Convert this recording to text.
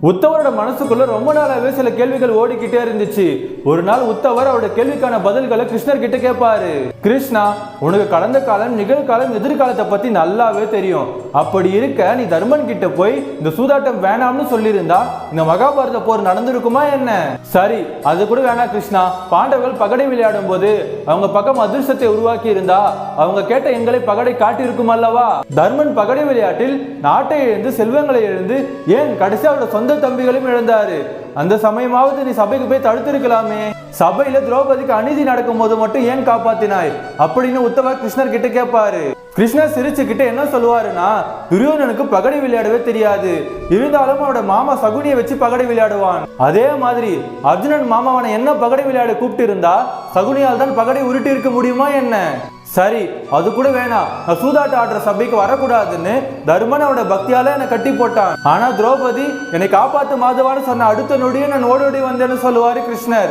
உத்தவரோட மனசுக்குள்ள ரொம்ப நாளாவே சில கேள்விகள் ஓடிக்கிட்டே இருந்துச்சு. ஒரு நாள் உத்தவர் அவரோட கேள்விக்கான பதில்களை கிருஷ்ணர் கிட்ட கேட்பாரு. கிருஷ்ணா, உனக்கு கடந்த காலம், நிகழ்காலம், எதிர்காலத்தை பத்தி நல்லாவே தெரியும். அப்படி இருக்க நீ தர்மன் கிட்ட போய் இந்த சூதாட்டம் வேணாம்னு சொல்லியிருந்தா இந்த மகாபாரத போர் நடந்திருக்குமா என்ன? சரி, அது கூட வேணாம் கிருஷ்ணா. பாண்டவர்கள் பகடை விளையாடும் போது அவங்க பக்கம் அதிர்ஷ்டத்தை உருவாக்கி இருந்தா அவங்க கேட்ட எங்களை பகடை காட்டியிருக்கும் அல்லவா? தர்மன் பகடை விளையாட்டில் நாட்டை இழந்து செல்வங்களை இழந்து ஏன் கடைசி அவரோட சொந்த தம்பிகளும் இழந்தாரு. அந்த சமயமாவது நீ சபைக்கு போய் தடுத்திருக்கலாமே. சபையில திரௌபதிக்கு அநீதி நடக்கும் போது மட்டும் ஏன் காப்பாத்தினாய் அப்படின்னு உத்தவர் கிருஷ்ணர் கிட்ட கேட்பாரு. கிருஷ்ணர் சிரிச்சுக்கிட்ட என்ன சொல்லுவாருன்னா, துரியோதனுக்கு பகடை விளையாடவே தெரியாது, இருந்தாலும் அவனோட மாமா சகுனியை வச்சு பகடை விளையாடுவான். அதே மாதிரி அர்ஜுனன் மாமாவனை என்ன பகடை விளையாட கூப்பிட்டு இருந்தா சகுனியால் தான் பகடை உருட்டி இருக்க முடியுமா என்ன? சரி, அது கூட வேணாம். நான் சூதாட்ட ஆடுற சபைக்கு வரக்கூடாதுன்னு தர்மன் அவனோட பக்தியால என்னை கட்டி போட்டான். ஆனா திரௌபதி என்னை காப்பாத்து மாதவான்னு சொன்ன அடுத்த நொடியே நான் ஓடோடி வந்தேன்னு சொல்லுவாரு கிருஷ்ணர்.